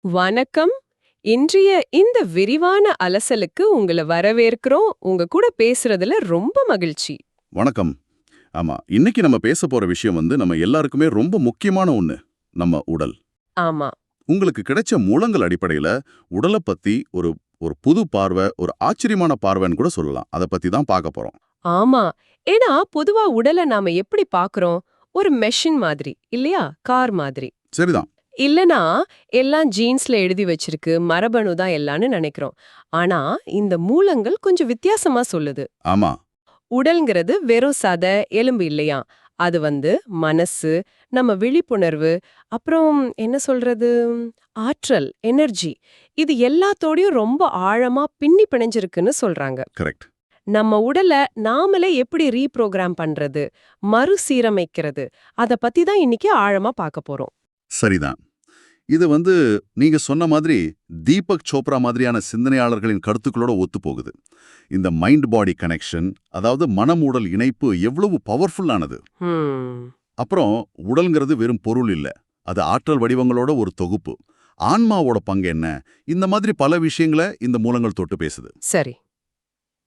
வணக்கம். இன்றைய இந்த விரிவான அலசலுக்கு உங்கள வரவேற்கிறோம். உங்க கூட பேசுறதுல ரொம்ப மகிழ்ச்சி. வணக்கம். ஆமா, இன்னைக்கு நம்ம பேச போற விஷயம் நம்ம எல்லாருக்குமே ரொம்ப முக்கியமான ஒண்ணு. நம்ம உடல். ஆமா, உங்களுக்கு கிடைச்ச மூலங்கள் அடிப்படையில உடல பத்தி ஒரு ஒரு புது பார்வை, ஒரு ஆச்சரியமான பார்வைன்னு கூட சொல்லலாம். அத பத்தி தான் பார்க்க போறோம். ஆமா. ஏன்னா பொதுவா உடல நாம எப்படி பார்க்கறோம்? ஒரு மெஷின் மாதிரி, இல்லையா? கார் மாதிரி. சரிதான். இல்லனா எல்லாம் ஜீன்ஸ்ல எழுதி வச்சிருக்கு, மரபணு தான் எல்லாம்னு நினைக்கிறோம். ஆனா இந்த மூலங்கள் கொஞ்சம் வித்தியாசமா சொல்லுது. ஆமா. உடல்ங்கிறது வெறும் எலும்பு இல்லையா? அது மனசு, நம்ம விழிப்புணர்வு, அப்புறம் என்ன சொல்றது? ஆற்றல், எனர்ஜி. இது எல்லாத்தோடையும் ரொம்ப ஆழமா பின்னி பிணைஞ்சிருக்குன்னு சொல்றாங்க. கரெக்ட். நம்ம உடல நாமளே எப்படி ரீப்ரோகிராம் பண்றது, மறுசீரமைக்கிறது, அத பத்தி தான் இன்னைக்கு ஆழமா பார்க்க போறோம். சரிதான். இது நீங்க சொன்ன மாதிரி தீபக் சோப்ரா மாதிரியான சிந்தனையாளர்களின் கருத்துக்களோட ஒத்துப்போகுது. இந்த மைண்ட் பாடி கனெக்ஷன், அதாவது மனம் உடல் இணைப்பு எவ்வளவு பவர்ஃபுல்லானது. ஹம். அப்புறம் உடல்ங்கிறது வெறும் பொருள் இல்ல, அது ஆற்றல் வடிவங்களோட ஒரு தொகுப்பு. ஆன்மாவோட பங்கு என்ன, இந்த மாதிரி பல விஷயங்களை இந்த மூலங்கள் தொட்டு பேசுது. சரி.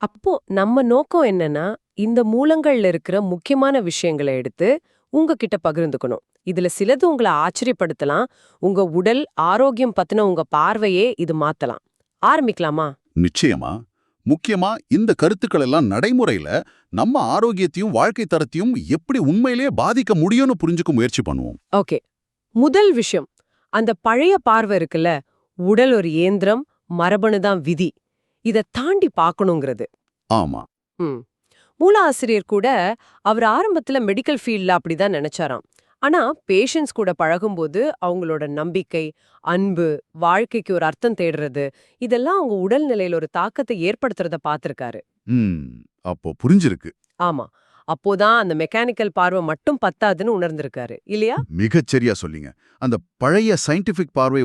அப்போ நம்ம நோக்கம் என்னன்னா, இந்த மூலங்கள்ல இருக்கிற முக்கியமான விஷயங்களை எடுத்து உங்ககிட்ட பகிர்ந்துக்கணும். இதுல சிலது உங்கள ஆச்சரியப்படுத்தலாம். உங்க உடல் ஆரோக்கியம் பத்தின உங்க பார்வையே இது மாத்தலாம். ஆரம்பிக்கலாமா? நிச்சயமா. முக்கியமா இந்த கருத்துக்கள் எல்லாம் நடைமுறையில நம்ம ஆரோக்கியத்தையும் வாழ்க்கை தரத்தையும் எப்படி உண்மையிலேயே பாதிக்க முடியும்னு புரிஞ்சுக்க முயற்சி பண்ணுவோம். ஓகே. முதல் விஷயம், அந்த பழைய பார்வை இருக்குல்ல, உடல் ஒரு இயந்திரம், மரபணு தான் விதி. இத தாண்டி பார்க்கணுங்கிறது. ஆமா. ம். மூல ஆசிரியர் கூட அவர் ஆரம்பத்துல மெடிக்கல் ஃபீல்ட்ல அப்படிதான் நினைச்சாராம். ஆனா பேஷண்ட்ஸ் கூட பழகும்போது அவங்களோட நம்பிக்கை, அன்பு, வாழ்க்கைக்கு ஒரு அர்த்தம் தேடுறது, இதெல்லாம் அவங்க உடல்நிலையில ஒரு தாக்கத்தை ஏற்படுத்துறத பார்த்திருக்காரு. ம். அப்போ புரிஞ்சிருக்கு. ஆமா. அப்போதான் அந்த மெக்கானிக்கல் பார்வை மட்டும் பத்தாதுன்னு உணர்ந்திருக்காரு, இல்லையா? மிகச்சரியா சொல்லிங்க. அந்த பழைய சயின்டிபிக் பார்வை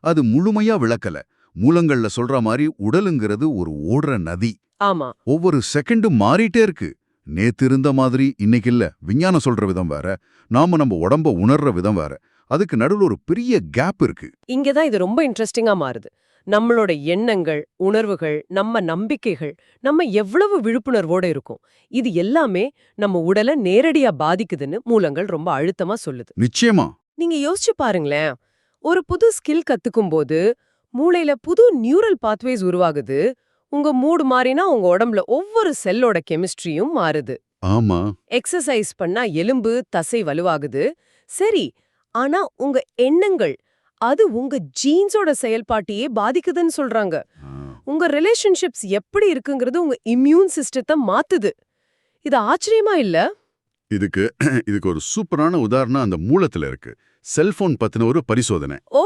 அது முழுமையா விளக்கல. மூலங்கள்ல சொல்ற மாதிரி உடலுங்கிறது ஒரு ஓடுற நதி. ஆமா. ஒவ்வொரு செகண்டும் மாறிட்டே இருக்கு. நேத்து இருந்த மாதிரி இன்னைக்கு இல்ல. விஞ்ஞானம் சொல்ற விதம் வேற, நாம நம்ம உடம்ப உணர்ற விதம் வேற. அதுக்கு நடுவுல ஒரு பெரிய கேப் இருக்கு. இங்கதான் இது ரொம்ப இன்ட்ரெஸ்டிங்கா மாறுது. நம்மளோட எண்ணங்கள், உணர்வுகள், நம்ம நம்பிக்கைகள், நம்ம எவ்வளவு விழிப்புணர்வோட இருக்கோம், இது எல்லாமே நம்ம உடலை நேரடியா பாதிக்குதுன்னு மூலங்கள் ரொம்ப அழுத்தமா சொல்லுது. நிச்சயமா. நீங்க யோசிச்சு பாருங்களேன். ஒரு புது ஸ்கில் கத்துக்கும் போது மூளையில புது நியூரல் பாத்வேஸ் உருவாகுது. உங்க மூடு மாறினா உங்க உடம்புல ஒவ்வொரு செல்லோட கெமிஸ்ட்ரியும் மாறுது. ஆமா. எக்ஸசைஸ் பண்ணா எலும்பு, தசை வலுவாகுது. சரி, ஆனா உங்க எண்ணங்கள், அது உங்க ஜீன்ஸோட செயல்பாட்டையே பாதிக்குதுன்னு சொல்றாங்க. ஆ. உங்க ரிலேஷன்ஷிப்ஸ் எப்படி இருக்குங்கிறது உங்க இம்யூன் சிஸ்டத்தை மாத்துது. இது ஆச்சரியமா இல்ல? இதுக்கு இதுக்கு ஒரு சூப்பரான உதாரணம் அந்த மூலத்துல இருக்கு. செல்போன் பத்தின ஒரு பரிசோதனை. ஓ,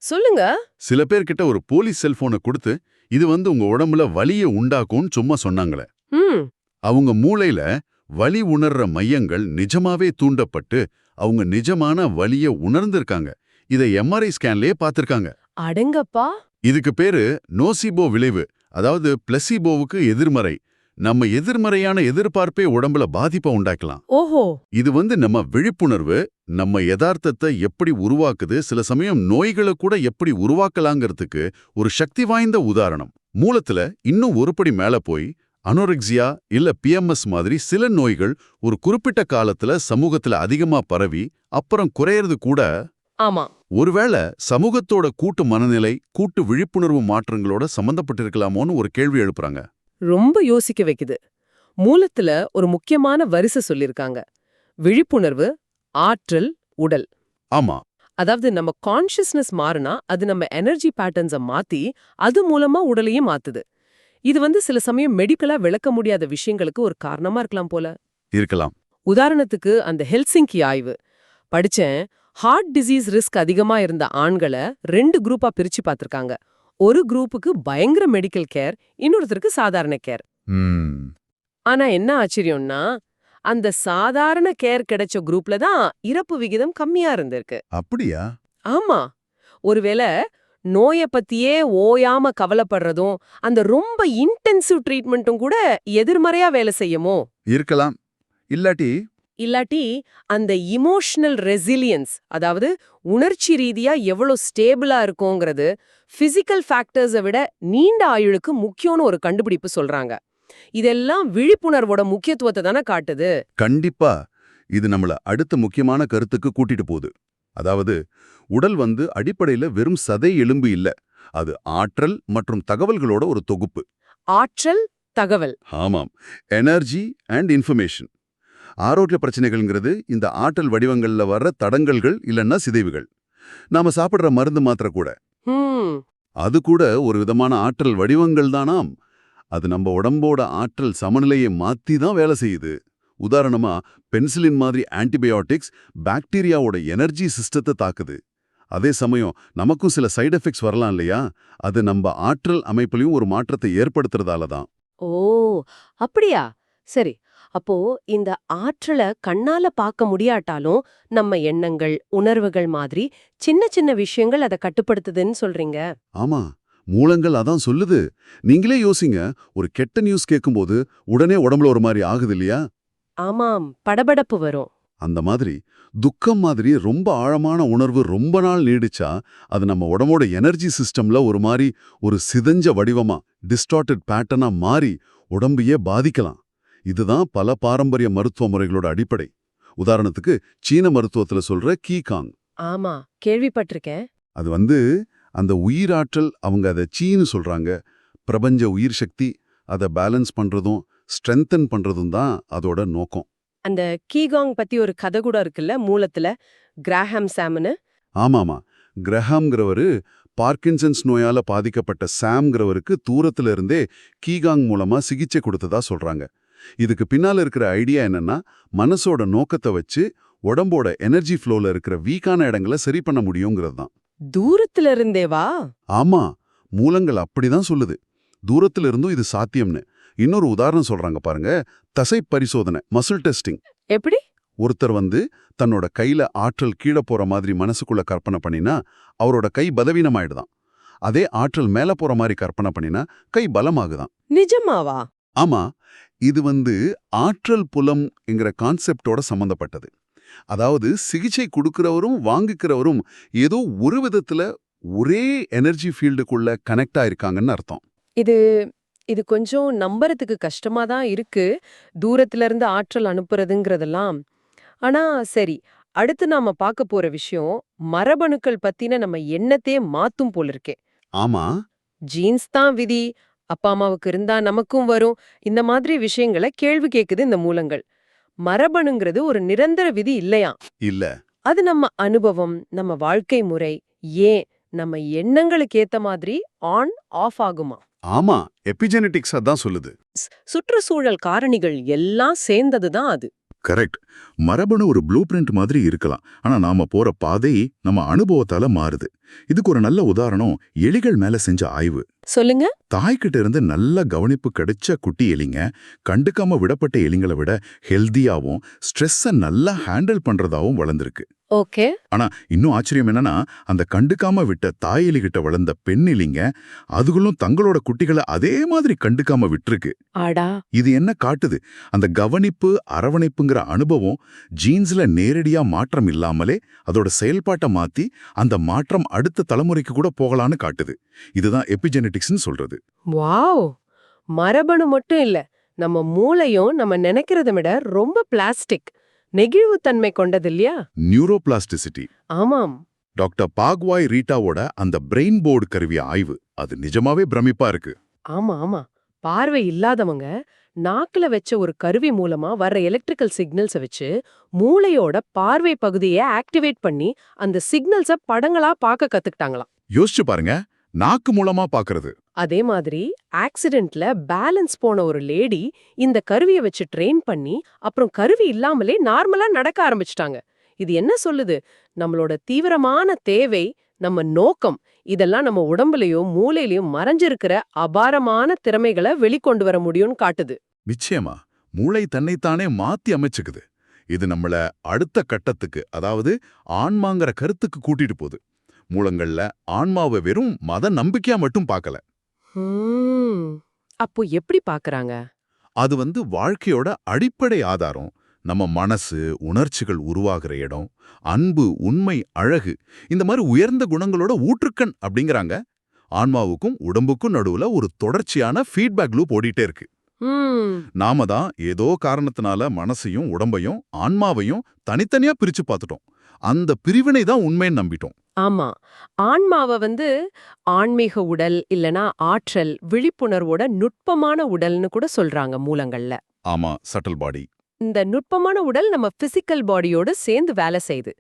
சொல்லுங்க. சில பேர்கிட்ட ஒரு போலி செல்போனை கொடுத்து இது உங்க உடம்புல வலியை உண்டாக்கும்னு சும்மா சொன்னாங்களே. ம். அவங்க மூளையில வலி உணர்ற மையங்கள் நிஜமாவே தூண்டப்பட்டு அவங்க நிஜமான வலிய உணர்ந்திருக்காங்க. இதை எம்ஆர்ஐ ஸ்கேன்லயே பார்த்திருக்காங்க. அடங்கப்பா. இதுக்கு பேரு நோசிபோ விளைவு, அதாவது பிளசிபோவுக்கு எதிர்மறை. நம்ம எதிர்மறையான எதிர்பார்ப்பே உடம்புல பாதிப்பை உண்டாக்கலாம். ஓஹோ. இது நம்ம விழிப்புணர்வு, நம்ம யதார்த்தத்தை எப்படி உருவாக்குது, சில சமயம் நோய்களை கூட எப்படி உருவாக்கலாங்கிறதுக்கு ஒரு சக்தி வாய்ந்த உதாரணம். மூலத்துல இன்னும் ஒருபடி மேல போய் அனோரெக்சியா இல்ல பிஎம்எஸ் மாதிரி சில நோய்கள் ஒரு குறிப்பிட்ட காலத்துல சமூகத்துல அதிகமா பரவி அப்புறம் குறையறது கூட. ஆமா. ஒருவேளை சமூகத்தோட கூட்டு மனநிலை, கூட்டு விழிப்புணர்வு மாற்றங்களோட சம்பந்தப்பட்டிருக்கலாமோன்னு ஒரு கேள்வி எழுப்புறாங்க. ரொம்ப யோசிக்க வைக்குது. மூலத்துல ஒரு முக்கியமான வரிசை சொல்லிருக்காங்க. விழிப்புணர்வு, ஆற்றல், உடல். ஆமா. அதாவது நம்ம கான்ஷியஸ்னஸ் மாறினா அது நம்ம எனர்ஜி பேட்டர்ன்ஸை மாத்தி அது மூலமா உடலையும் மாத்துது. இது சில சமயம் மெடிக்கலா விளக்க முடியாத விஷயங்களுக்கு ஒரு காரணமா இருக்கலாம் போல. இருக்கலாம். உதாரணத்துக்கு அந்த ஹெல்சிங்கி ஆய்வு படிச்சேன். ஹார்ட் டிசீஸ் ரிஸ்க் அதிகமா இருந்த ஆண்களை 2 குரூப்பா பிரிச்சு பார்த்திருக்காங்க. ஒரு குரூப்புக்கு பயங்கர மெடிக்கல் கேர், இன்னொருத்தருக்கு சாதாரண கேர். ஆனா என்ன ஆச்சரியம்னா, அந்த சாதாரண கேர் கிடைச்ச குரூப்ல தான் இறப்பு விகிதம் கம்மியா இருந்திருக்கு. அப்படியா? ஆமா. ஒருவேளை நோய பத்தியே ஓயாம கவலைப்படுறதும் அந்த ரொம்ப இன்டென்சிவ் ட்ரீட்மெண்ட்டும் கூட எதிர்மறையா வேலை செய்யுமோ? இருக்கலாம். இல்லாட்டி இல்லாட்டி அந்த இமோஷனல் ரெசிலியன்ஸ், அதாவது உணர்ச்சி ரீதியா எவ்வளவு ஸ்டேபிளா இருக்குங்கிறது பிசிக்கல் ஃபேக்டர்ஸை விட நீண்ட ஆயுளுக்கு முக்கியம்னு ஒரு கண்டுபிடிப்பு சொல்றாங்க. இதெல்லாம் விழிப்புணர்வோட முக்கியத்துவத்தை தானே காட்டுது. கண்டிப்பா இது நம்மள அடுத்த முக்கியமான கருத்துக்கு கூட்டிட்டு போகுது. அதாவது உடல் அடிப்படையில வெறும் சதை எலும்பு இல்ல, அது ஆற்றல் மற்றும் தகவல்களோட ஒரு தொகுப்பு. ஆற்றல், தகவல். ஆமாம், எனர்ஜி அண்ட் இன்ஃபர்மேஷன். ஆரோக்கிய பிரச்சனைகள்ங்கிறது இந்த ஆற்றல் வடிவங்கள்ல வர்ற தடங்கல்கள் இல்லைன்னா சிதைவுகள். நாம சாப்பிடுற மருந்து மாத்திரை கூட அது கூட ஒரு விதமான ஆற்றல் வடிவங்கள் தானாம். அது நம்ம உடம்போட ஆற்றல் சமநிலையை மாத்தி தான் வேலை செய்யுது. உதாரணமா பென்சிலின் மாதிரி ஆன்டிபயோட்டிக்ஸ் பாக்டீரியாவோட எனர்ஜி சிஸ்டத்தை தாக்குது. அதே சமயம் நமக்கும் சில சைடு எஃபெக்ட்ஸ் வரலாம் இல்லையா? அது நம்ம ஆற்றல் அமைப்புலையும் ஒரு மாற்றத்தை ஏற்படுத்துறதால தான். ஓ, அப்படியா? சரி. அப்போ இந்த ஆற்றலை கண்ணால பார்க்க முடியாட்டாலும் நம்ம எண்ணங்கள், உணர்வுகள் மாதிரி சின்ன சின்ன விஷயங்கள் அதை கட்டுப்படுத்துதுன்னு சொல்றீங்க. ஆமா, மூலங்கள் அதான் சொல்லுது. நீங்களே யோசிங்க, ஒரு கெட்ட நியூஸ் கேட்கும்போது உடனே உடம்புல ஒரு மாதிரி ஆகுது இல்லையா? ஆமாம், படபடப்பு வரும். அந்த மாதிரி துக்கம் மாதிரி ரொம்ப ஆழமான உணர்வு ரொம்ப நாள் நீடிச்சா அது நம்ம உடம்போட எனர்ஜி சிஸ்டம்ல ஒரு சிதஞ்ச வடிவமா, டிஸ்டார்டட் பேட்டர்னா மாறி உடம்பையே பாதிக்கலாம். இதுதான் பல பாரம்பரிய மருத்துவ முறைகளோட அடிப்படை. உதாரணத்துக்கு சீன மருத்துவத்துல சொல்ற கீகாங். ஆமா, கேள்விப்பட்டிருக்கேன். அது அந்த உயிராற்றல், அவங்க அதை சீன்னு சொல்றாங்க. பிரபஞ்ச உயிர் சக்தி, அதை பேலன்ஸ் பண்றதும் ஸ்ட்ரென்தன் பண்றதும் தான் அதோட நோக்கம். அந்த கீகாங் பத்தி ஒரு கதை கூட இருக்குல்ல மூலத்துல, கிராஹாம் சாம்னு. ஆமாமா, கிரஹாம்ங்கிறவரு பார்க்கின்சன்ஸ் நோயால பாதிக்கப்பட்ட சாம்ங்கிறவருக்கு தூரத்துல இருந்தே கீகாங் மூலமா சிகிச்சை கொடுத்ததா சொல்றாங்க. இதுக்கு பின்னால இருக்கிற ஐடியா என்னன்னா, மனசோட நோக்கத்தை வச்சு உடம்போட எனர்ஜி ஃப்ளோல இருக்கிற வீக்கான இடங்களை சரி பண்ண முடியுங்கிறது தான். தூரத்துல இருந்தேவா? ஆமா, மூலங்கள் அப்படிதான் சொல்லுது. தூரத்துல இருந்தும் இது சாத்தியம்னு. இன்னொரு உதாரணம் சொல்றாங்க பாருங்க, தசை பரிசோதனை, மசில் டெஸ்டிங். எப்படி? ஒருத்தர் தன்னோட கையில ஆற்றல் கீழே போற மாதிரி மனசுக்குள்ள கற்பனை பண்ணினா அவரோட கை பலவீனமாயிடுதான். அதே ஆற்றல் மேல போற மாதிரி கற்பனை பண்ணினா கை பலமாகுதான். நிஜமாவா? ஆமா, இது ஆற்றல் புலம் என்கிற கான்செப்டோட சம்பந்தப்பட்டது. அதாவது சிகிச்சை கொடுக்கிறவரும் வாங்கிக்கிறவரும் ஏதோ ஒரு விதத்துல ஒரே எனர்ஜி ஃபீல்டுக்குள்ள கனெக்ட் ஆயிருக்காங்கன்னு அர்த்தம். இது இது கொஞ்சம் நம்புறதுக்கு கஷ்டமா தான் இருக்கு, தூரத்துல இருந்து ஆற்றல் அனுப்புறதுங்கிறதெல்லாம். ஆனா சரி, அடுத்து நாம பார்க்க போற விஷயம் மரபணுக்கள் பத்தின நம்ம எண்ணத்தையே மாத்தும் போல இருக்கே. ஆமா, ஜீன்ஸ் தான் விதி, அப்பா அம்மாவுக்கு இருந்தா நமக்கும் வரும், இந்த மாதிரி விஷயங்களை கேள்வி கேக்குது இந்த மூலங்கள். மரபணுங்கிறது ஒரு நிரந்தர விதி இல்லையா? இல்ல. அது நம்ம அனுபவம், நம்ம வாழ்க்கை முறை, ஏன் நம்ம எண்ணங்களுக்கு ஏத்த மாதிரி ஆன் ஆஃப் ஆகுமா? ஆமா, எபிஜெனடிக்ஸ் அதான் சொல்லுது. சுற்றுச்சூழல் காரணிகள் எல்லாம் சேர்ந்ததுதான் அது. கரெக்ட். மரபணு ஒரு ப்ளூ பிரிண்ட் மாதிரி இருக்கலாம், ஆனா நாம போற பாதை நம்ம அனுபவத்தால மாறுது. இதுக்கு ஒரு நல்ல உதாரணம் எலிகள் மேல செஞ்ச ஆய்வு. சொல்லுங்க. தாய்கிட்ட இருந்து நல்ல கவனிப்பு கிடைச்ச குட்டி எலிங்க கண்டுக்காம விடப்பட்ட எலிங்களை விட ஹெல்தியாவும் ஸ்ட்ரெஸ்ஸை நல்லா ஹேண்டில் பண்றதாவும் வளர்ந்துருக்கு. ஓகே. ஆனா இன்னும் ஆச்சரியம் என்னன்னா, அந்த கண்டுக்காம விட்ட தாய் எலிகிட்ட வளர்ந்த பெண் எலிங்க அதுகளும் தங்களோட குட்டிகளை அதே மாதிரி கண்டுக்காம விட்டுருக்கு. ஆடா. இது என்ன காட்டுது? அந்த கவனிப்பு, அரவணைப்புங்கிற அனுபவம் ஜீன்ஸ்ல நேரடியா மாற்றம் இல்லாமலே அதோட செயல்பாட்டை மாத்தி அந்த மாற்றம் அடுத்த தலைமுறைக்கு கூட போகலான்னு காட்டுது. இதுதான் எபிஜெனடிக்ஸ்னு சொல்றது. வாவ்! மரபணு மட்டும் இல்ல, நம்ம மூளையும் நம்ம நினைக்கிறத விட ரொம்ப பிளாஸ்டிக், நெகிழ்வுத்தன்மை கொண்டது இல்லையா? நியூரோபிளாஸ்டிசிட்டி. ஆமாம். டாக்டர் பாக்வாய் ரீட்டாவோட அந்த பிரெயின் போர்டு கருவி ஆய்வு அது நிஜமாவே பிரமிப்பா இருக்கு. ஆமா ஆமா, பார்வை இல்லாதவங்க நாக்குல வச்ச ஒரு கருவி மூலமா வர்ற எலக்ட்ரிக்கல் சிக்னல்ஸை வச்சு மூளையோட பார்வை பகுதியை ஆக்டிவேட் பண்ணி அந்த சிக்னல்ஸை படங்களா பார்க்க கத்துக்கிட்டாங்களாம். யோசிச்சு பாருங்க, நாக்கு மூலமா பாக்குறது. அதே மாதிரி ஆக்சிடென்ட்ல பேலன்ஸ் போன ஒரு லேடி இந்த கருவியை வச்சு ட்ரெயின் பண்ணி அப்புறம் கருவி இல்லாமலே நார்மலா நடக்க ஆரம்பிச்சிட்டாங்க. இது என்ன சொல்லுது? நம்மளோட தீவிரமான தேவை, நம்ம நோக்கம், இதெல்லாம் நம்ம உடம்புலயும் மூளையிலயும் மறைஞ்சிருக்கிற அபாரமான திறமைகளை வெளிக்கொண்டு வர முடியும்னு காட்டுது. நிச்சயமா, மூளை தன்னைத்தானே மாத்தி அமைச்சுக்குது. இது நம்மள அடுத்த கட்டத்துக்கு, அதாவது ஆன்மாங்கிற கருத்துக்கு கூட்டிட்டு போகுது. மூலங்கள்ல ஆன்மாவை வெறும் மத நம்பிக்கையா மட்டும் பார்க்கல. அப்போ எப்படி பாக்குறாங்க? அது வாழ்க்கையோட அடிப்படை ஆதாரம், நம்ம மனசு உணர்ச்சிகள் உருவாகிற இடம், அன்பு, உண்மை, அழகு இந்த மாதிரி உயர்ந்த குணங்களோட ஊற்றுக்கண் அப்படிங்கிறாங்க. ஆன்மாவுக்கும் உடம்புக்கும் நடுவுல ஒரு தொடர்ச்சியான ஃபீட்பேக் லூப் ஓடிட்டே இருக்கு. நாம தான் ஏதோ காரணத்தினால மனசையும் உடம்பையும் ஆன்மாவையும் தனித்தனியா பிரிச்சு பார்த்துட்டோம். அந்த பிரிவினை தான் உண்மைன்னு நம்பிட்டோம். ஆமா. ஆன்மாவ ஆன்மீக உடல் இல்லனா ஆற்றல், விழிப்புணர்வோட நுட்பமான உடல்னு கூட சொல்றாங்க மூலங்கள்ல. ஆமா, சட்டல் பாடி. இந்த நுட்பமான உடல் நம்ம பிசிக்கல் பாடியோட சேர்ந்து வேலை செய்யுது.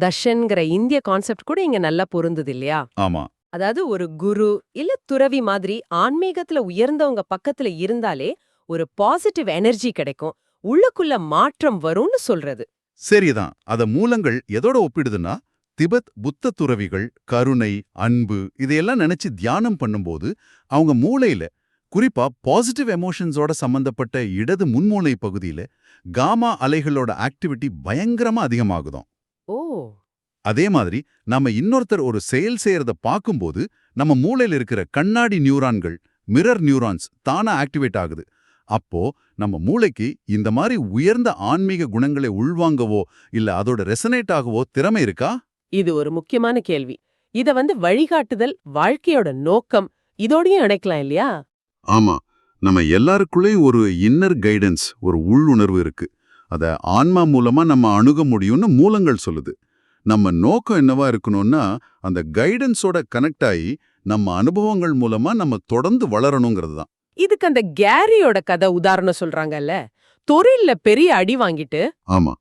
தர்ஷன்ங்கிற இந்திய கான்செப்ட் கூட இங்க நல்லா பொருந்துது இல்லையா? ஆமா. அதாவது ஒரு குரு இல்ல துறவி மாதிரி ஆன்மீகத்துல உயர்ந்தவங்க பக்கத்துல இருந்தாலே ஒரு பாசிட்டிவ் எனர்ஜி கிடைக்கும், உள்ளுக்குள்ள மாற்றம் வரும்னு சொல்றது. சரிதான். அத மூலங்கள் எதோட ஒப்பிடுதுன்னா, திபெத் புத்த துறவிகள் கருணை, அன்பு இதையெல்லாம் நினைச்சு தியானம் பண்ணும்போது அவங்க மூளையில, குறிப்பா பாசிட்டிவ் எமோஷன்ஸோட சம்பந்தப்பட்ட இடது முன்மூளை பகுதியில காமா அலைகளோட ஆக்டிவிட்டி பயங்கரமா அதிகமாகுதாம். ஓ. அதே மாதிரி நாம இன்னொருத்தர் ஒரு செயல் செய்யறத பார்க்கும்போது நம்ம மூளையில இருக்கிற கண்ணாடி நியூரான்கள், மிரர் நியூரான்ஸ் தானா ஆக்டிவேட் ஆகுது. அப்போ நம்ம மூளைக்கு இந்த மாதிரி உயர்ந்த ஆன்மீக குணங்களை உள்வாங்கவோ இல்ல அதோட ரெசனேட் ஆகவோ திறமை இருக்கா? இது ஒரு முக்கியமான கேள்வி. இத வழிகாட்டுதல், வாழ்க்கையோட நோக்கம் இதோடயும் இணைக்கலாம் இல்லையா? ஆமா, நம்ம எல்லாருக்குள்ளேயும் ஒரு இன்னர் கைடன்ஸ், ஒரு உள்ளுணர்வு இருக்கு. அத ஆன்மா மூலமா நம்ம அணுக முடியும்னு மூலங்கள் சொல்லுது. நம்ம நோக்கம் என்னவா இருக்கணும்னா, அந்த கைடன்ஸோட கனெக்ட் ஆகி நம்ம அனுபவங்கள் மூலமா நம்ம தொடர்ந்து வளரணுங்கிறது தான். இதுக்கு அந்த கேரியோட கதை உதாரணம் சொல்றாங்கல்ல. தொழில்ல பெரிய அடி வாங்கிட்டு, ஆமா,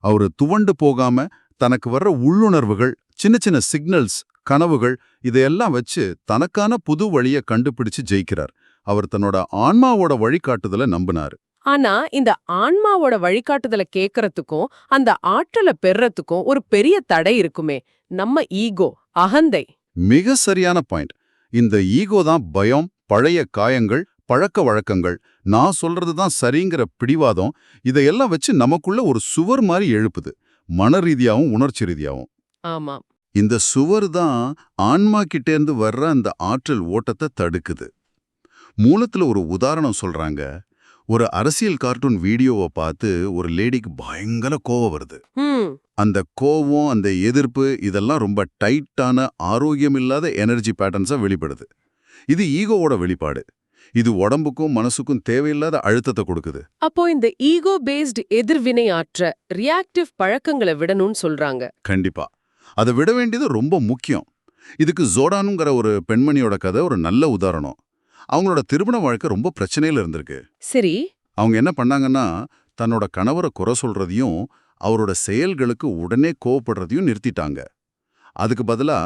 அவரு துவண்டு போகாம தனக்கு வர்ற உள்ளுணர்வுகள், சின்ன சின்ன சிக்னல்ஸ், கனவுகள் இதையெல்லாம் வச்சு தனக்கான புது வழியை கண்டுபிடிச்சு ஜெயிக்கிறார். அவர் தன்னோட ஆன்மாவோட வழிகாட்டுதல நம்பினாரு. ஆனா இந்த ஆன்மாவோட வழிகாட்டுதல கேட்கறதுக்கும் அந்த ஆற்றலை பெறறதுக்கும் ஒரு பெரிய தடை இருக்குமே, நம்ம ஈகோ, அகந்தை. மிக சரியான பாயிண்ட். இந்த ஈகோ தான் பயம், பழைய காயங்கள், பழக்க வழக்கங்கள், நான் சொல்றது தான் சரிங்கிற பிடிவாதம் இதையெல்லாம் வச்சு நமக்குள்ள ஒரு சுவர் மாதிரி எழுப்புது, மன ரீதியாவும் உணர்ச்சி ரீதியாவும். ஆமா. இந்த சுவர் தான் ஆன்மா கிட்டேருந்து வர்ற அந்த ஆற்றல் ஓட்டத்தை தடுக்குது. மூலத்துல ஒரு உதாரணம் சொல்றாங்க. ஒரு அரசியல் கார்ட்டூன் வீடியோவை பார்த்து ஒரு லேடிக்கு பயங்கர கோவம் வருது. அந்த கோவம், அந்த எதிர்ப்பு இதெல்லாம் ரொம்ப டைட்டான ஆரோக்கியமில்லாத எனர்ஜி பேட்டர்ன்ஸா வெளிப்படுது. இது ஈகோவோட வெளிப்பாடு. இது உடம்புக்கும் மனசுக்கும் தேவையில்லாத அழுத்தத்தை கொடுக்குது. அப்போ இந்த ஈகோ பேஸ்டு எதிர்வினை ஆற்ற ரியாக்டிவ் பழக்கங்களை விடணும்னு சொல்றாங்க. கண்டிப்பா அதை விட வேண்டியது ரொம்ப முக்கியம். இதுக்கு ஜோடானுங்கிற ஒரு பெண்மணியோட கதை ஒரு நல்ல உதாரணம். அவங்களோட திருமண வாழ்க்கை ரொம்ப பிரச்சனையில இருந்திருக்கு. சரி. அவங்க என்ன பண்ணாங்கன்னா, தன்னோட கணவரை குறை சொல்றதையும் அவரோட செயல்களுக்கு உடனே கோவப்படுறதையும் நிறுத்திட்டாங்க. அதுக்கு பதிலா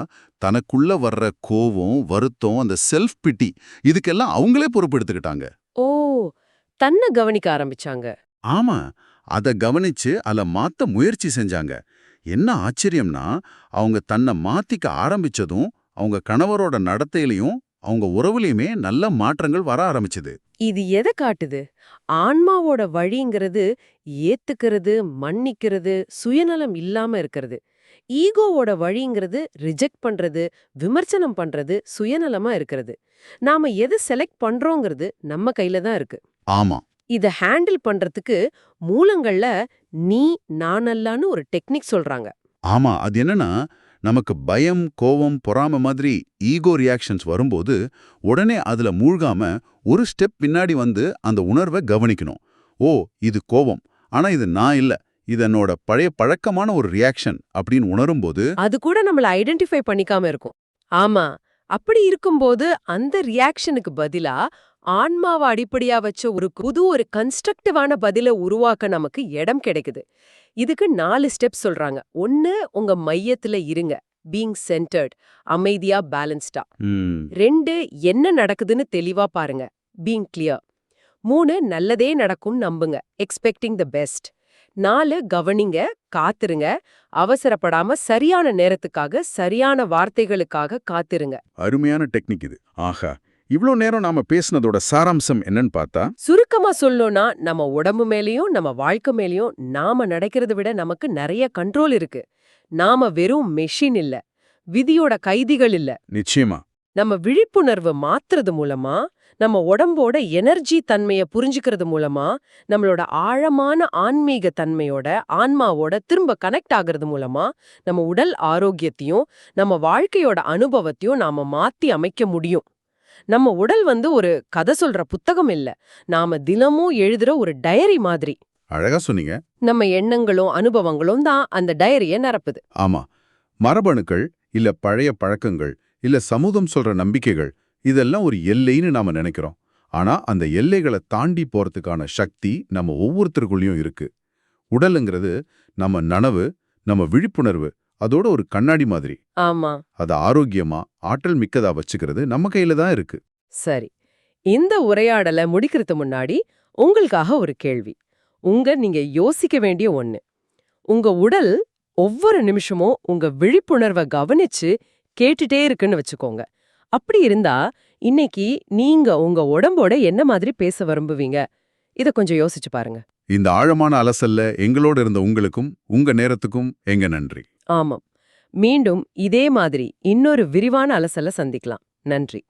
தனக்குள்ள வர்ற கோவம், வருத்தம், அந்த செல்ஃப் பிட்டி இதுக்கெல்லாம் அவங்களே பொறுப்பெடுத்துக்கிட்டாங்க. ஓ, தன்னை கவனிக்க ஆரம்பிச்சாங்க. ஆமா, அதை கவனிச்சு அத மாத்த முயற்சி செஞ்சாங்க. என்ன ஆச்சரியம்னா, அவங்க தன்னை மாத்திக்க ஆரம்பிச்சதும் அவங்க கணவரோட நடத்தையிலையும் அவங்க உறவுலையுமே நல்ல மாற்றங்கள் வர ஆரம்பிச்சது. இது எதை காட்டுது? ஆன்மாவோட வழிங்கிறது ஏத்துக்கிறது, மன்னிக்கிறது, சுயநலம் இல்லாம இருக்கிறது. ஈகோவோட வழிங்கிறது ரிஜெக்ட் பண்றது, விமர்சனம் பண்றது, சுயநலமா இருக்கிறது. நாம எதை செலக்ட் பண்றோங்கிறது நம்ம கையில தான் இருக்கு. ஆமா, இத ஹேண்டில் பண்றதுக்கு மூலங்கள்ல நீ நானல்லான்னு ஒரு டெக்னிக் சொல்றாங்க. ஆமா, அது என்னன்னா, நமக்கு பயம், கோவம், பொறாமை மாதிரி ஈகோ ரியாக்ஷன்ஸ் வரும்போது உடனே அதுல மூழ்காம ஒரு ஸ்டெப் பின்னாடி வந்து அந்த உணர்வை கவனிக்கணும். ஓ, இது கோவம், ஆனா இது நான் இல்ல, இது என்னோட பழைய பழக்கமான ஒரு ரியாக்ஷன் அப்படின்னு உணரும்போது அது கூட நம்மள ஐடென்டிஃபை பண்ணிக்காம இருக்கும். ஆமா, அப்படி இருக்கும்போது அந்த ரியாக்ஷனுக்கு பதிலா ஆன்மாவை அடிப்படையா வச்ச ஒரு கன்ஸ்ட்ரக்டிவான பதில உருவாக்க நமக்கு இடம் கிடைக்குது. இதுக்கு 4 ஸ்டெப் சொல்றாங்க. 1, உங்க மையத்துல இருங்க, பீயிங் சென்டர்ட், அமைதியா, பேலன்ஸ்டா. 2, என்ன நடக்குதுன்னு தெளிவா பாருங்க, பீயிங் கிளியர். 3, நல்லதே நடக்கும் நம்புங்க, எக்ஸ்பெக்டிங் தி பெஸ்ட். 4, கவனிங்க, காத்திருங்க, அவசரப்படாம சரியான நேரத்துக்காக சரியான வார்த்தைகளுக்காக காத்திருங்க. அருமையான டெக்னிக் இது. ஆஹா, இவ்ளோ நேரம் நாம பேசினதோட சாராம்சம் என்னன்னு பார்த்தா, சுருக்கமா சொல்லணும்னா நம்ம உடம்பு மேலயும் நம்ம வாழ்க்கை மேலயும் நாம நடக்கிறத விட நமக்கு நிறைய கண்ட்ரோல் இருக்கு. நாம வெறும் மெஷின் இல்ல, விதியோட கைதிகள் இல்ல. நிச்சயமா நம்ம விழிப்புணர்வு மாத்துறது மூலமா நம்ம உடம்போட எனர்ஜி தன்மைய புரிஞ்சுக்கிறது மூலமா, நம்மளோட ஆழமான ஆன்மீக தன்மையோட, ஆன்மாவோட திரும்ப கனெக்ட் ஆகுறது மூலமா, நம்ம உடல் ஆரோக்கியத்தையும், நம்ம வாழ்க்கையோட அனுபவத்தையும் நாம மாத்தி அமைக்க முடியும். நம்ம உடல் ஒரு கதை சொல்ற புத்தகம் இல்ல. நாம தினமும் எழுதுற ஒரு டயரி மாதிரி. அழகா சொன்னீங்க. நம்ம எண்ணங்களும் அனுபவங்களும் தான் அந்த டயரிய நிரப்புது. ஆமா. மரபணுக்கள், இல்ல பழைய பழக்கங்கள், இல்ல சமூகம் சொல்ற நம்பிக்கைகள், இதெல்லாம் ஒரு எல்லைன்னு நாம நினைக்கிறோம். ஆனா அந்த எல்லைகளை தாண்டி போறதுக்கான சக்தி நம்ம ஒவ்வொருத்தருக்குள்ளயும் இருக்கு. உடலுங்கிறது நம்ம நனவு, நம்ம விழிப்புணர்வு, அதோட ஒரு கண்ணாடி மாதிரி. ஆமா. அது ஆரோக்கியமா, ஆற்றல் மிக்கதா வச்சுக்கிறது நம்ம கையில தான் இருக்கு. சரி. இந்த உரையாடலை முடிக்கிறது முன்னாடி உங்களுக்காக ஒரு கேள்வி. நீங்க யோசிக்க வேண்டிய ஒண்ணு. உங்க உடல் ஒவ்வொரு நிமிஷமும் உங்க விழிப்புணர்வை கவனிச்சு கேட்டுட்டே இருக்குன்னு வச்சுக்கோங்க. அப்படி இருந்தா இன்னைக்கு நீங்க உங்க உடம்போட என்ன மாதிரி பேச விரும்புவீங்க? இத கொஞ்சம் யோசிச்சு பாருங்க. இந்த ஆழமான அலசல்ல எங்களோட இருந்த உங்களுக்கும், உங்க நேரத்துக்கும் எங்க நன்றி. ஆமாம். மீண்டும் இதே மாதிரி இன்னொரு விரிவான அலசல சந்திக்கலாம். நன்றி.